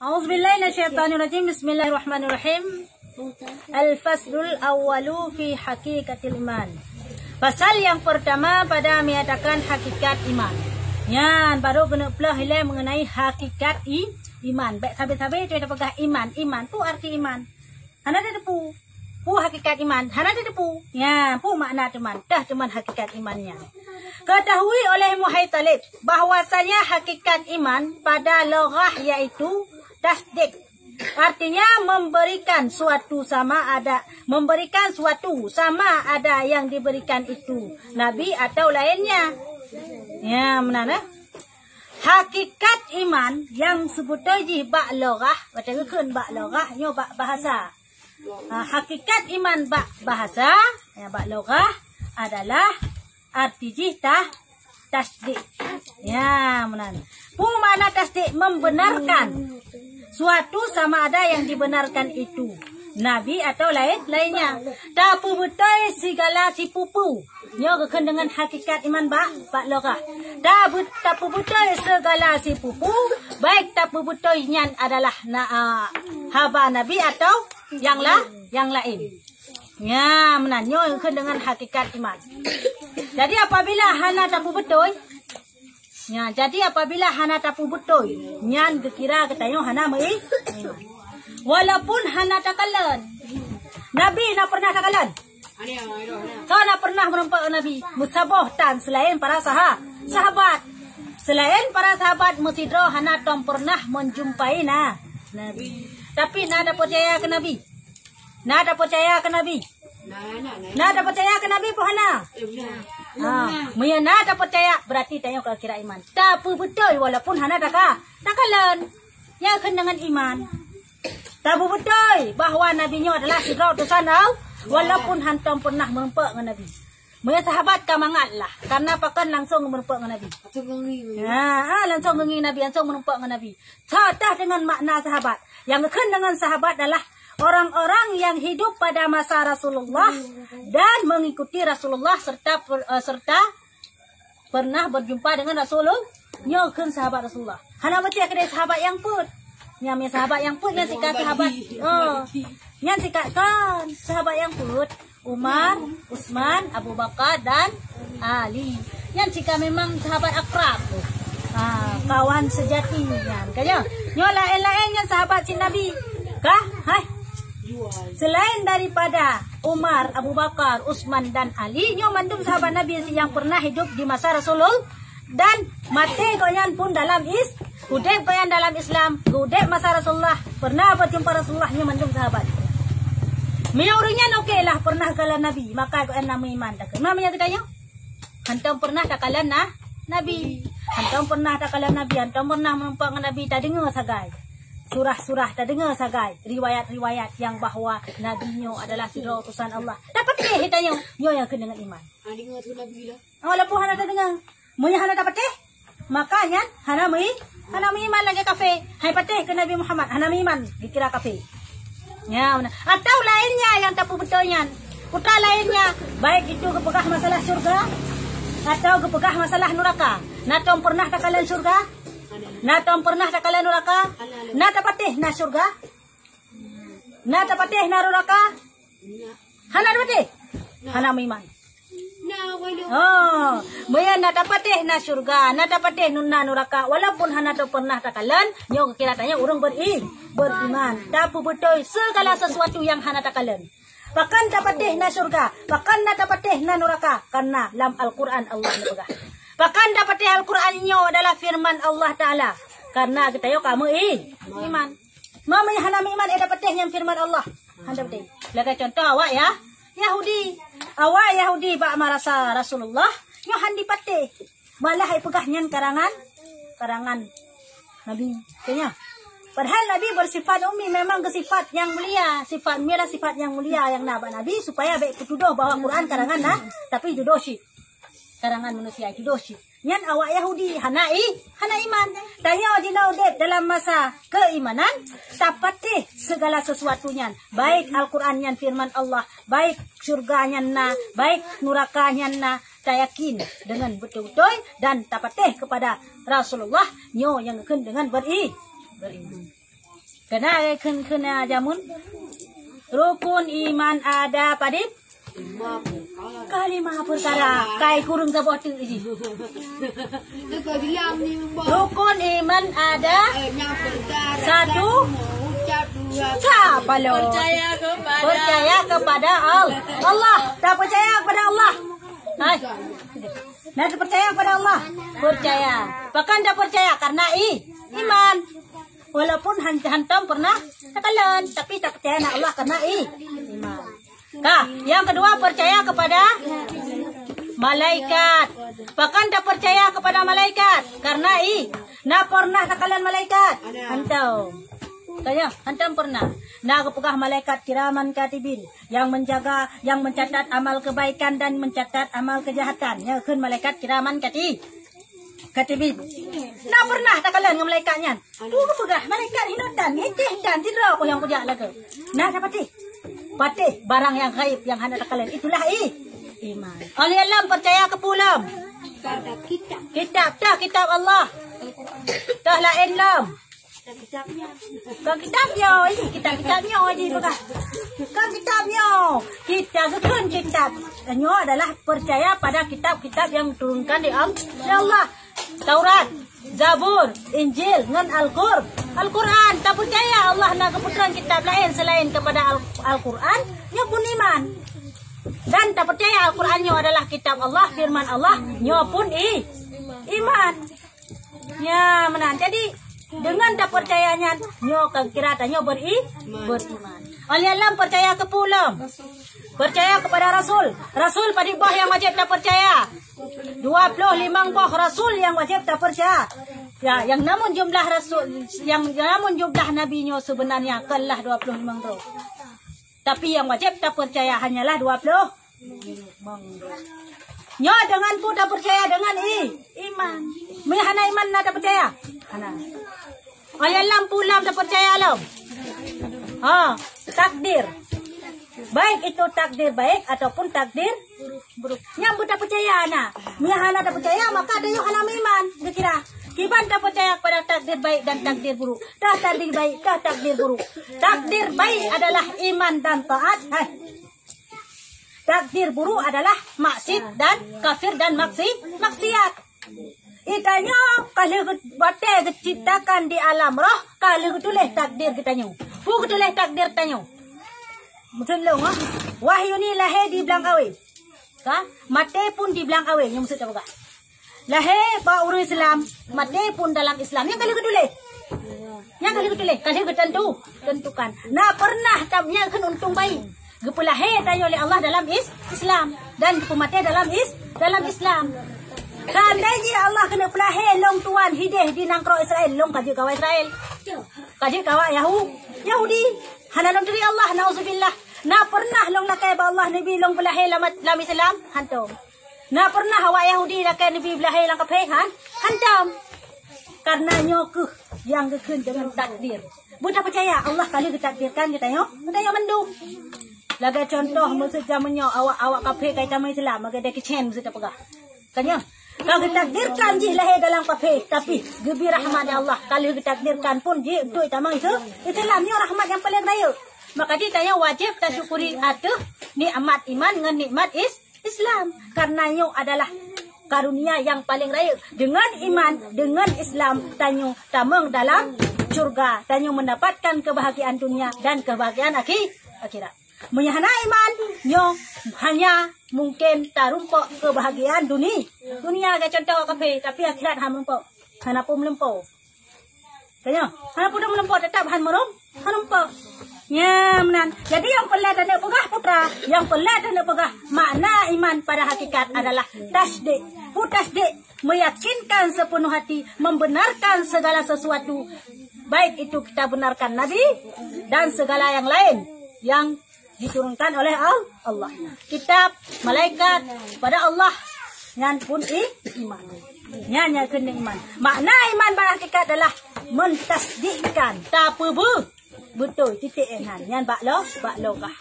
A'udzubillahiminasyaitonirrajim. Bismillahirrahmanirrahim. Al-faslul awwalu fi hakikatil iman. Pasal yang pertama pada menyatakan hakikat iman. Yan baru kena pelah hilai mengenai hakikat iman. Baik sahabat-sahabat kita pegang iman. Iman tu arti iman. Hana ada pu. Pu hakikat iman. Hana ada pu. Ya, pu makna teman. Dah teman hakikat imannya. Ketahui oleh Muhaitalib bahwasanya hakikat iman pada loghah yaitu tasdik, artinya memberikan suatu sama ada, memberikan suatu sama ada yang diberikan itu Nabi atau lainnya. Ya, mana? Hakikat iman yang sebutnya bak loghah, baca keun bak loghah, nyo bak bahasa. Hakikat iman bak bahasa, ya bak loghah adalah arti jitah tasdik. Ya, mana? Pu mana tasdik membenarkan suatu sama ada yang dibenarkan itu Nabi atau lainnya. Tapu betul segala si pupu. Nyo kekan dengan hakikat iman bak loghah. Tapu betul segala si pupu. Baik tapu betul nyan adalah haba Nabi atau yang lain. Ya, menanyo kekan dengan hakikat iman. Jadi apabila hana tapu betul, ya, jadi apabila hana tapu betul, nyan kira katayo hana mai. Walaupun hana takalan. Nabi nak pernah takalan. Kau nak pernah merempak Nabi musabah tan selain para sahabat. Selain para sahabat musidro hana tom pernah menjumpai Nabi. Tapi nada percaya ke Nabi. Nada percaya ke Nabi. Nada percaya ke Nabi pun hana. Nada percaya berarti tanya ke kira iman. Tapi betul walaupun hana takalan. Yang dengan iman. Tapi betul bahawa Nabi nya adalah sidra utusan Allah. Walaupun hantam pernah merempak dengan Nabi. Mereka sahabat kamangatlah karena pakan langsung merempak dengan Nabi. Langsung mengi Nabi, langsung merempak dengan Nabi. Sadah dengan makna sahabat. Yang akan dengan sahabat adalah orang-orang yang hidup pada masa Rasulullah dan mengikuti Rasulullah serta pernah berjumpa dengan Rasulullah. Nyokan sahabat Rasulullah. Hana baca kedai sahabat yang put. Nyamnya sahabat yang put yang sikat sahabat. Yang sikatkan sahabat yang put. Umar, Utsman, Abu Bakar dan Ali. Yang jika memang sahabat akrab. Kawan sejatinya. Kaya nyo lain-lain yang sahabat si Nabi. Kah? Hai. Selain daripada Umar, Abu Bakar, Utsman dan Ali, nyo mandum sahabat Nabi yang pernah hidup di masa Rasulullah dan mati koyan pun dalam udek koyan dalam Islam, udek masa Rasulullah, pernah berjumpa Rasulullah, nyo mandum sahabat. Miurnya okey lah pernah kalan Nabi, maka koyan nama iman. Namanya kita nyo? Hantam pernah takalan Nabi. Hantam pernah takalan Nabi, hantam pernah menumpak Nabi, tak dengar sagai. Surah-surah tak dengar sagai riwayat-riwayat yang bahawa Nabi nyo adalah sidra utusan Allah. Dapat kita nyo yang kena dengan iman. Dengar tu Nabi lah. Walaupun hana tak dengar. Monya hana dapat makanya hana iman lagi kafe. Hai patih ke Nabi Muhammad, hana iman dikira kafe. Ya, benar. Atau lainnya yang tak betulnya. Putra lainnya baik itu kepegah masalah surga atau kepegah masalah neraka. Natom pernah takalan surga? Natom pernah takalan neraka? Nata patih na surga? Nata patih na neraka? Hana patih? Hana iman. Maya nata patih na surga, nata patih nunna neraka. Walaupun hana to pernah takalan, nyo kira tanya urang beriman. Tapi betul segala sesuatu yang hana takalan. Bahkan dapatih na surga, bahkan nata patih na neraka karena dalam Al-Qur'an Allah menyebutkan. Bahkan dapatih Al-Qur'an nyo adalah firman Allah Taala. Karena kita yo kamu iman. Mamanya hana iman dapatih yang firman Allah. Handa betul. Laga contoh awak ya. Yahudi. Awak Yahudi bak marasa Rasulullah, nyo handi patih. Malah ai pegah nyan karangan Nabi. Kayaknya. Padahal Nabi bersifat ummi, memang kesifat yang mulia, sifat merah sifat yang mulia yang nabak Nabi supaya baik kutuduh bahwa Quran karangan tapi judoshi. Karangan manusia judoshi. Nyan awak Yahudi hana iman. Tanya jinau det dalam masa keimanan tapatih segala sesuatunya. Baik Al-Qur'an yang firman Allah, baik surganya baik nurakanya tak yakin dengan betul-betul dan tapatih kepada Rasulullah nyo yang dengan beriman. Kena kena jamun. Rukun iman ada padip. Kalimah perkara. Kai kurung sabot tu ji. Rukun iman ada. Satu. Siapa lo? Percaya kepada Allah. Tak percaya kepada Allah. Hai. Nah, percaya kepada Allah. Percaya. Bahkan tak percaya karena iman. Walaupun hantam pernah takalan, tapi tak percaya nak Allah karena iman. Nah, yang kedua percaya kepada malaikat. Bahkan tak percaya kepada malaikat karena nak pernah takalan malaikat. Hantam. Tanya, hantam pernah. Nah, kepegah malaikat kiraman katibin yang menjaga, yang mencatat amal kebaikan dan mencatat amal kejahatan. Ya, kun malaikat kiraman katibin. Nah, pernah tak kalian dengan malaikatnya? Tu kepegah malaikat hidupan, ngeceh dan tidak aku yang punya lagi. Nah, dapat patih barang yang gaib yang hendak tak kalian itulah iman. Oleh alam percaya ke pulam. Kitab dah kitab Allah. Dah lain lam. Kitabnya aja bukan. Kan kitabnya. Kita gekun kitab. Danyo adalah percaya pada kitab-kitab yang diturunkan di Allah. Taurat, Zabur, Injil, ngan Al-Quran. Tak percaya Allah nak keputusan kitab lain selain kepada Al-Quran, nyo pun iman. Dan tak percaya Al-Quran nyo adalah kitab Allah, firman Allah, nyo pun iman. Ya, menan. Jadi dengan tak percayanya nyo kira nyo beriman. Oleh alam percaya ke pulang. Percaya kepada Rasul. Rasul pada bah yang wajib tak percaya. 25 bah Rasul yang wajib tak percaya. Ya, yang namun jumlah Rasul, yang namun jumlah Nabi nyo sebenarnya kalah 25 roh. Tapi yang wajib tak percaya hanyalah 20. Nyo dengan pun tak percaya dengan iman. Mihana iman nak tak percaya. Hana. Oleh alam pulang tak percaya alam. Takdir. Baik itu takdir baik ataupun takdir buruk. Yang tak percaya ana. Mihana tak percaya maka ada yang halam iman. Dikira. Kiban tak percaya kepada takdir baik dan takdir buruk. Dah takdir baik, dah takdir buruk. Takdir baik adalah iman dan taat. Takdir buruk adalah maksiat dan kafir dan maksiat. Itanya kalau batai diciptakan di alam roh, kalau tulis takdir kitanya. Pu tulis takdir tanya. Mungkin lo wahyu ni lahir di belang awe. Ka? Mati pun di belang awe, yang maksud apa? Lahir ba orang Islam, mati pun dalam Islam. Yang kalau tulis. Yang kalau tulis, kalau tentukan. Nah, pernah tamnya kan untung baik. Gepulahir tanya oleh Allah dalam Islam dan mati dalam Islam. Seandainya Allah kena pelahir long tuan hidih di nangkro Israel, long kaji kawa Israel, kaji kawa Yahudi, hanalong dari Allah, nauzubillah. Na pernah long lakai ba Allah Nabi long pelahir lam Islam, hantam. Na pernah hawa Yahudi lakai Nabi pelahir lang kapehan, hantam. Karena nyokuh yang gekun dengan takdir. Buta percaya Allah kali ditakdirkan kita yo mendung. Laga contoh maksud zamannya awak kapeh kaitan Islam, maka dia kecen maksud apa gah. Tanya. Kalau ditakdirkan je lahir dalam kafe, tapi gebi rahmat Allah. Kalau ditakdirkan pun je itu tamang itu Islamnya rahmat yang paling raya. Maka dia tanya wajib kita syukuri atuh nikmat iman dengan nikmat Islam. Karena nyo adalah karunia yang paling raya. Dengan iman, dengan Islam, tanyo tamang dalam surga. Tanyo mendapatkan kebahagiaan dunia dan kebahagiaan akhirat. Menyahana iman, nyo hanya mungkin tarumpok kebahagiaan dunia. Dunia agak contoh kafe, tapi akhirat ham lempok. Hana pun melempok. Tanya, hana pun melempok tetap han merumpok. Ya, menan. Jadi yang pelat dan pegah putra, yang pelat dan pegah makna iman pada hakikat adalah tasdik. Tasdik meyakinkan sepenuh hati, membenarkan segala sesuatu. Baik itu kita benarkan Nabi dan segala yang lain yang diturunkan oleh Allah. Kitab, malaikat, pada Allah. Yang pun iman. Yang kena iman. Makna iman pada hakikat adalah mentasdikkan. Tak apa betul. Titik enan. Yang baklo kah.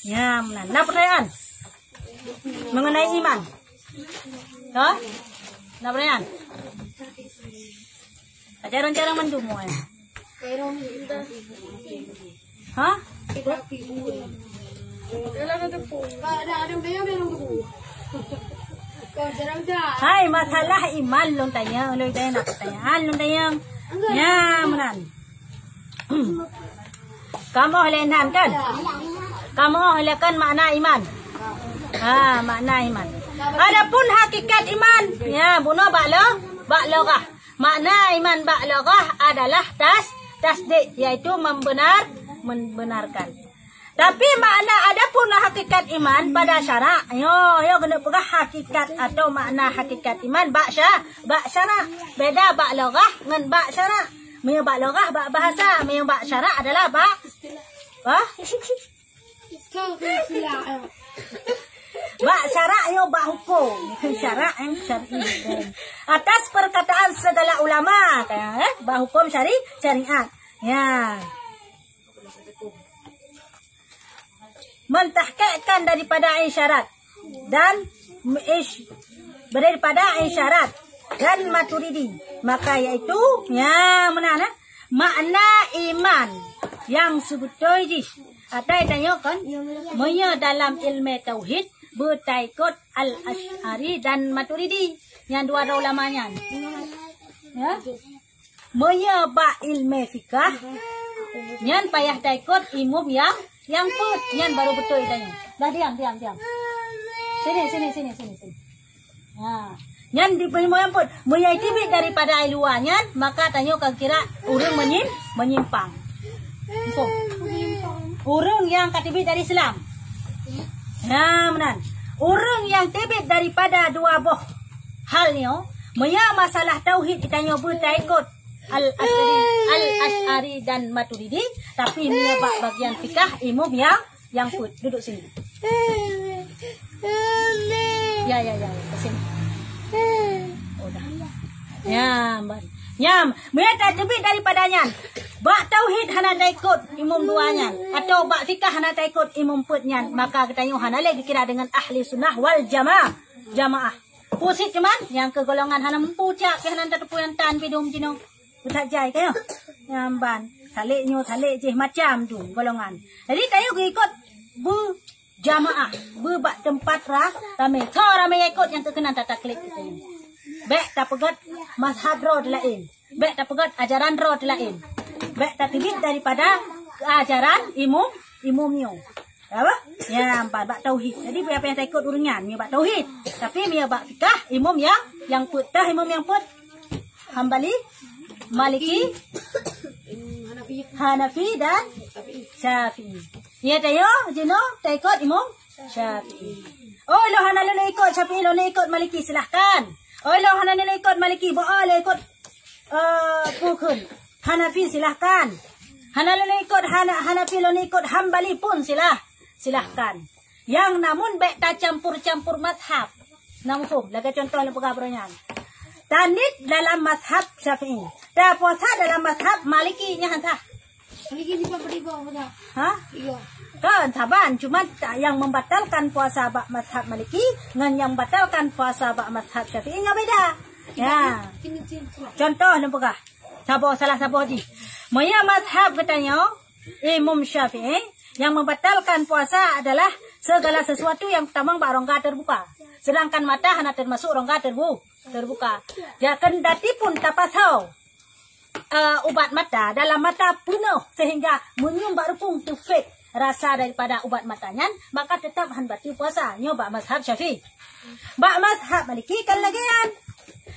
Ya, menan. Nah, pertanyaan mengenai iman. Nah, pertanyaan. Ajaran cara mendumu. Hah? Hai, masalah iman long tanya, long tanya nak pertanyaan long tanya. Ya, menan. Kamu oleh enam kan? Kamu oleh kan makna iman. Makna iman. Adapun hakikat iman, ya, buno baklogah. Makna iman baklogah adalah tasdik, yaitu membenarkan. Tapi makna adapun hakikat iman pada syarak. Yo kena pegang hakikat atau makna hakikat iman bak syarak. Beda bak logah dengan bak syarak. Meo bak logah bak bahasa, meo bak syarak adalah bak bak syarak yo bak hukum. Syarak yang syar'i. Atas perkataan segala ulama, bak hukum syariat. Ya. Mentahqiqkan daripada isyarat dan daripada isyarat dan Maturidi, maka yaitu makna iman yang sebetulnya ada tanyakan monya dalam ilmu tauhid bertaikut al-Asy'ari dan Maturidi yang dua ulamanya ya monya ba ilmu fikah nyan payah taikut imum yang put nyan baru betul tanya. Dah diam. Sini. Nyan di yang put monya tibit daripada luarnya, maka tanya kira urang menyimpang. Urang yang katibit dari Islam. Menan. Urang yang tibit daripada dua boh halnya, monya masalah tauhid ditanya bertaikut Al-Asy'ari dan Maturidi, tapi menyebab bagian fikah imam yang put duduk sini. Ya, sini. Udah. Nyam, mereka tebik daripadanya. Bak tauhid hana taikut imam duanya atau bak fikah hana taikut imam putnya, maka katanya hana lagi kira dengan ahli sunnah wal jamaah. Pusit cuman yang ke golongan hana mempucak ke hana tepu yang tan pidum jino. Tak jai kayo. Nyamban. Talik je macam tu golongan. Jadi tayo ikut jamaah. Bak tempat ramai. Ramai ikut yang terkenal tak klik. Bek tak pegat mazhab road lain. Bek tak pegat ajaran road lain. Bek tak tibit daripada ajaran imumnya. Apa? Ya, bak tauhid. Jadi apa yang tak ikut urungan, dia bak tauhid. Tapi dia bak fikah imam yang putah imam yang put Hambali, Maliki, Hanafi dan Syafi'i. Ya tayo, jino, tak ikut imam Syafi'i. Oh, lo hana lo ikut Syafi'i, lo ikut Maliki silahkan. Oh, lo hana lo ikut Maliki, boleh ikut Pukun. Hanafi silahkan. Hana lo ikut Hanafi, lo ikut Hambali pun silahkan. Yang namun baik tak campur-campur mazhab. Namfum, laga contoh yang pegabronya. Tanit dalam mazhab Syafi'i. Dan puasa dalam mazhab Maliki nya hantah. Maliki ni apa dia? Hah? Iya. Kan saban cuma yang membatalkan puasa bak mazhab Maliki dengan yang membatalkan puasa bak mazhab Syafi'i nya beda. Ya. Contoh nempegah. Salah sabo di. Moya mazhab katanya Imam Syafi'i yang membatalkan puasa adalah segala sesuatu yang tamang bak rongga terbuka. Sedangkan mata hana termasuk rongga terbuka. Ya kendati pun tapasau ubat mata dalam mata penuh sehingga menyum barupung tu fake rasa daripada ubat matanya, maka tetap han batal puasa. Nyoba mazhab Syafi'i. Bak mazhab Maliki kan lagian.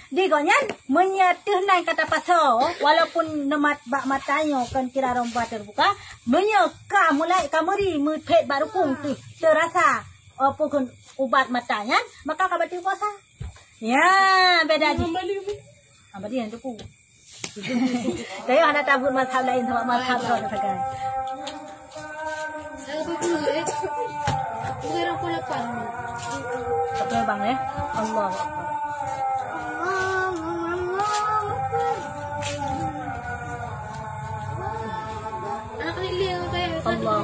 Digonyan menyatuh naik kata pasau walaupun nemat bak matanya kan kira rongga terbuka, menyeka mulai kameri mepet barupung tu terasa apapun ubat matanya, maka kabatil puasa. Ya, beda je. Apa dia tu pun. Saya ada tabur mazhab lain sama mazhab roh katakan. Saya betul bukan pola pan. Betul bang ya. Allah. Anak lili yang kayak Allah.